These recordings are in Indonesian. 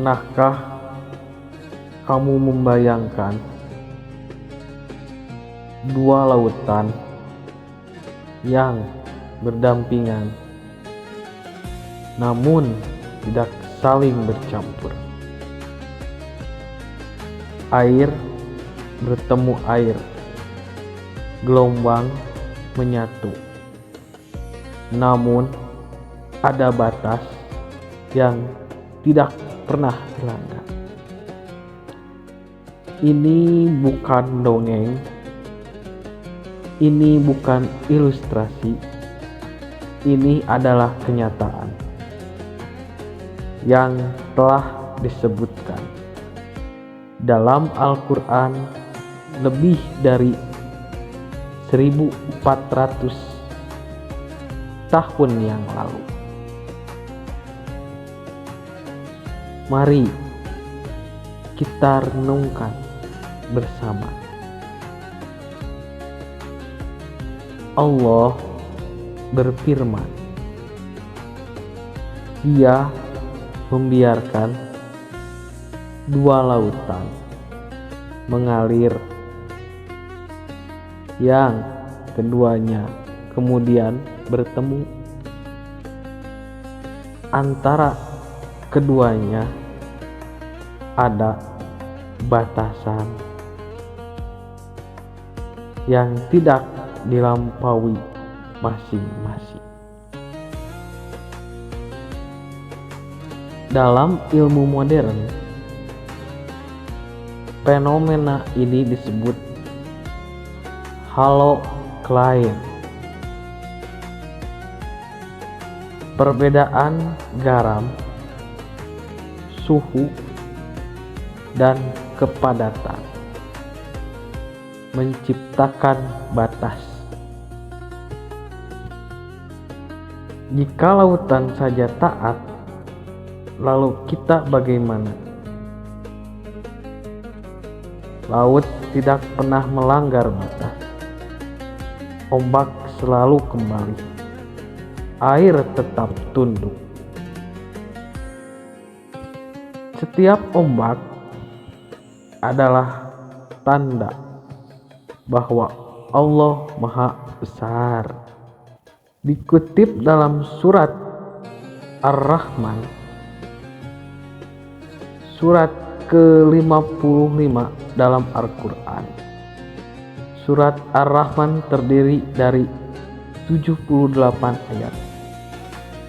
Pernahkah kamu membayangkan dua lautan yang berdampingan namun tidak saling bercampur? Air bertemu air, gelombang menyatu, namun ada batas yang tidak pernah dilanggar. Ini bukan dongeng, ini bukan ilustrasi, ini adalah kenyataan yang telah disebutkan dalam Al-Quran lebih dari 1400 tahun yang lalu. Mari kita renungkan bersama. Allah berfirman, Dia membiarkan dua lautan mengalir, yang keduanya kemudian bertemu. Antara keduanya ada batasan yang tidak dilampaui masing-masing. Dalam ilmu modern, fenomena ini disebut holocline. Perbedaan garam, suhu, dan kepadatan menciptakan batas. Jika lautan saja taat, lalu kita bagaimana? Laut tidak pernah melanggar batas. Ombak selalu kembali. Air tetap tunduk. Setiap ombak adalah tanda bahwa Allah Maha Besar. Dikutip dalam surat Ar-Rahman, surat ke-55 dalam Al-Quran. Surat Ar-Rahman terdiri dari 78 ayat.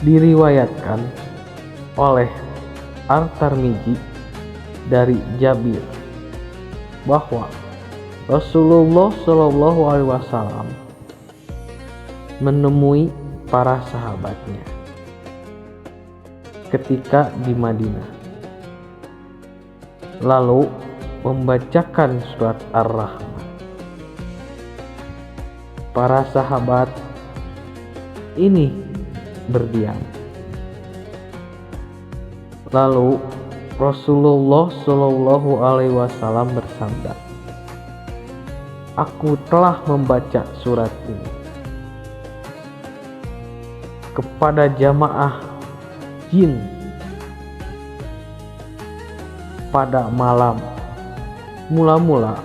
Diriwayatkan oleh At-Tirmidzi dari Jabir bahwa Rasulullah SAW menemui para sahabatnya ketika di Madinah, lalu membacakan surat Ar-Rahman. Para sahabat ini berdiam. Lalu Rasulullah SAW bersabda, "Aku telah membaca surat ini kepada jamaah jin pada malam. Mula-mula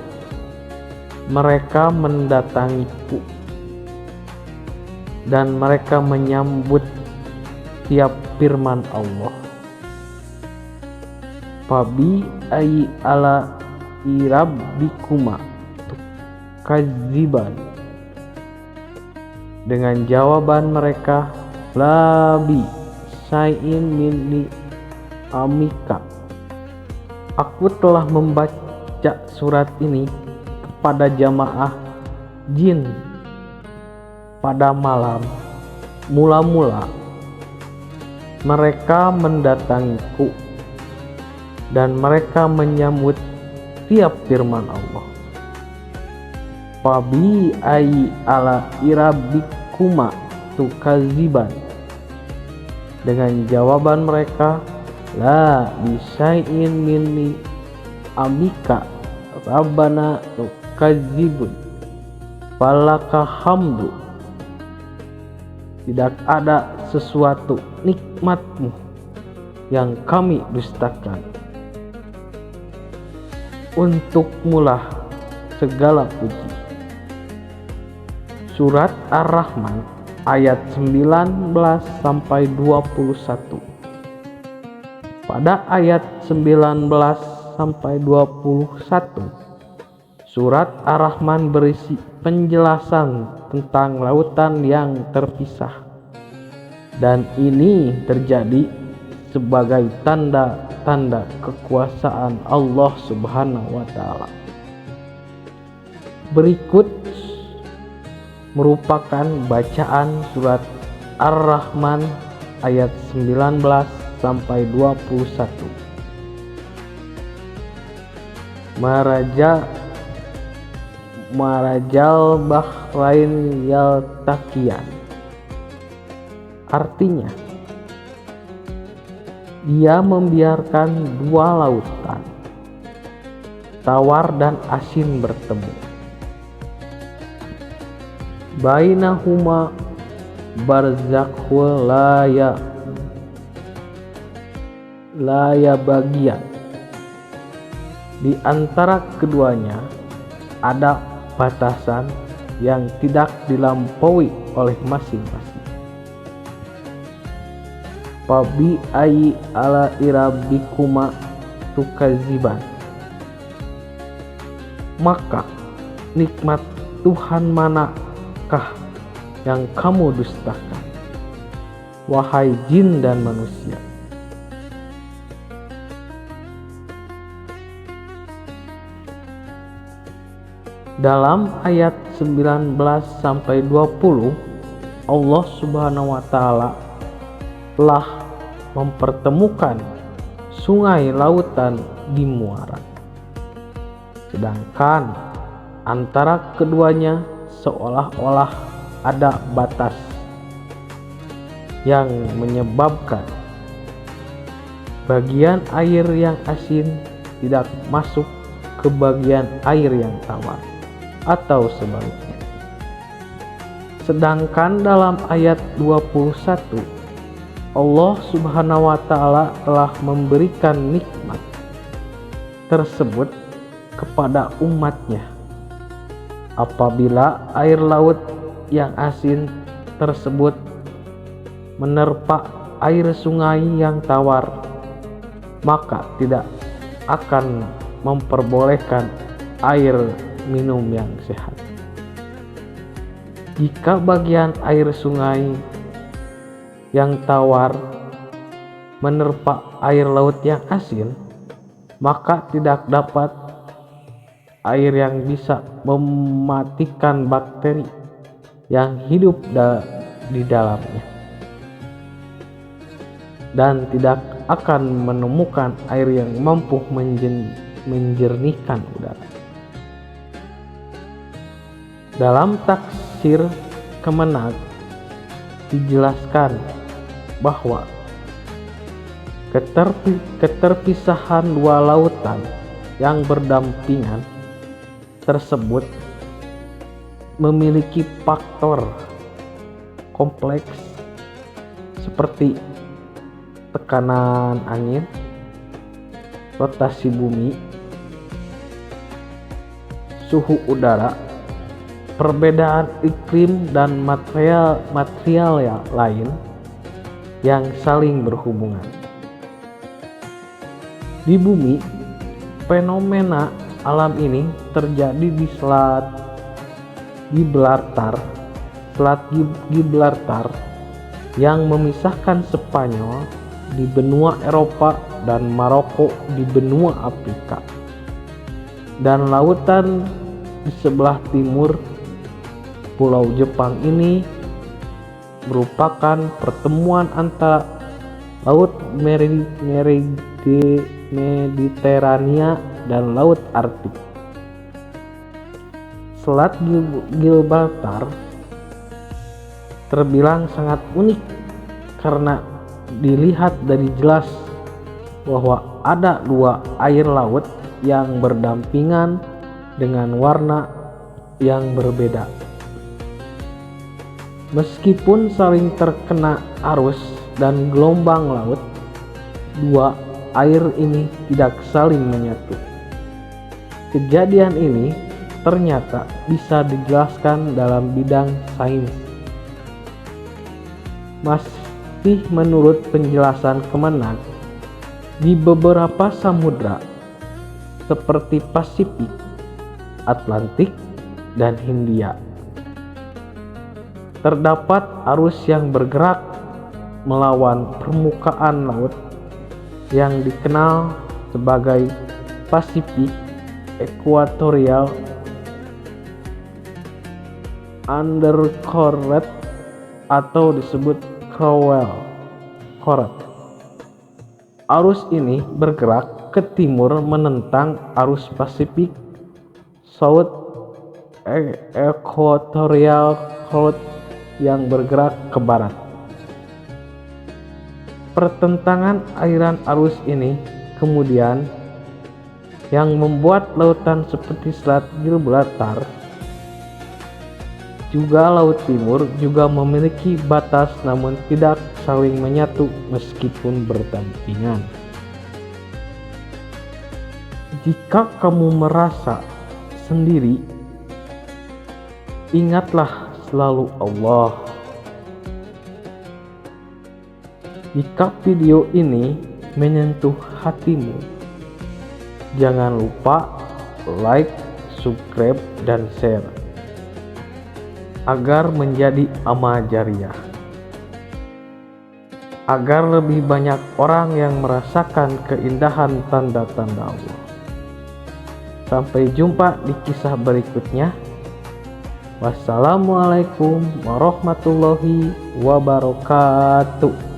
mereka mendatangiku dan mereka menyambut tiap firman Allah. Fabi ayyi ala rabbikuma tukadziban." Dengan jawaban mereka, "Labi syai'in minni amika." Aku telah membaca surat ini kepada jamaah jin pada malam. Mula-mula mereka mendatangiku dan mereka menyambut tiap firman Allah. Fabi ayyi ala rabbikuma tukadziban. Dengan jawaban mereka, la bisyai'in minni amika rabbana tukadzibun falaka hamdu. Tidak ada sesuatu nikmatmu yang kami dustakan. Untukmulah segala puji. Surat Ar-Rahman ayat 19 sampai 21. Pada ayat 19 sampai 21, surat Ar-Rahman berisi penjelasan tentang lautan yang terpisah. Dan ini terjadi sebagai tanda-tanda kekuasaan Allah Subhanahu wa Ta'ala. Berikut merupakan bacaan surat Ar-Rahman ayat 19 sampai 21. Marajal Bahrain Yaltaqiyan. Artinya, dia membiarkan dua lautan, tawar dan asin bertemu. Bainahuma barzakhul la bagian. Di antara keduanya ada batasan yang tidak dilampaui oleh masing-masing. Fabi ayyi ala rabbikuma tukadziban. Maka nikmat Tuhan manakah yang kamu dustakan, wahai jin dan manusia? Dalam ayat 19 sampai 20, Allah Subhanahu wa Ta'ala telah mempertemukan sungai lautan di muara. Sedangkan antara keduanya seolah-olah ada batas yang menyebabkan bagian air yang asin tidak masuk ke bagian air yang tawar, atau sebaliknya. Sedangkan dalam ayat 21, Allah Subhanahu wa Ta'ala telah memberikan nikmat tersebut kepada umatnya apabila air laut yang asin tersebut menerpa air sungai yang tawar, maka tidak akan memperbolehkan air minum yang sehat. Jika bagian air sungai yang tawar menerpa air laut yang asin, maka tidak dapat air yang bisa mematikan bakteri yang hidup di dalamnya, dan tidak akan menemukan air yang mampu menjernihkan udara. Dalam tafsir Kemenag dijelaskan bahwa keterpisahan dua lautan yang berdampingan tersebut memiliki faktor kompleks seperti tekanan angin, rotasi bumi, suhu udara, perbedaan iklim, dan material yang lain yang saling berhubungan. Di bumi, fenomena alam ini terjadi di Selat Gibraltar yang memisahkan Spanyol di benua Eropa dan Maroko di benua Afrika, dan lautan di sebelah timur Pulau Jepang ini merupakan pertemuan antara Laut Mediterania dan Laut Arktik. Selat Gibraltar terbilang sangat unik karena dilihat dari jelas bahwa ada dua air laut yang berdampingan dengan warna yang berbeda. Meskipun saling terkena arus dan gelombang laut, dua air ini tidak saling menyatu. Kejadian ini ternyata bisa dijelaskan dalam bidang sains. Masih menurut penjelasan Kemenag, di beberapa samudra seperti Pasifik, Atlantik, dan Hindia terdapat arus yang bergerak melawan permukaan laut yang dikenal sebagai Pasifik Equatorial Undercurrent atau disebut Crowell Current. Arus ini bergerak ke timur menentang arus Pasifik South Equatorial Current yang bergerak ke barat. Pertentangan aliran arus ini kemudian yang membuat lautan seperti Selat Gibraltar juga Laut Timur juga memiliki batas namun tidak saling menyatu meskipun berdampingan. Jika kamu merasa sendiri, ingatlah selalu Allah. Jika video ini menyentuh hatimu, jangan lupa like, subscribe, dan share agar menjadi amal jariah, agar lebih banyak orang yang merasakan keindahan tanda-tanda Allah. Sampai jumpa di kisah berikutnya. Wassalamualaikum warahmatullahi wabarakatuh.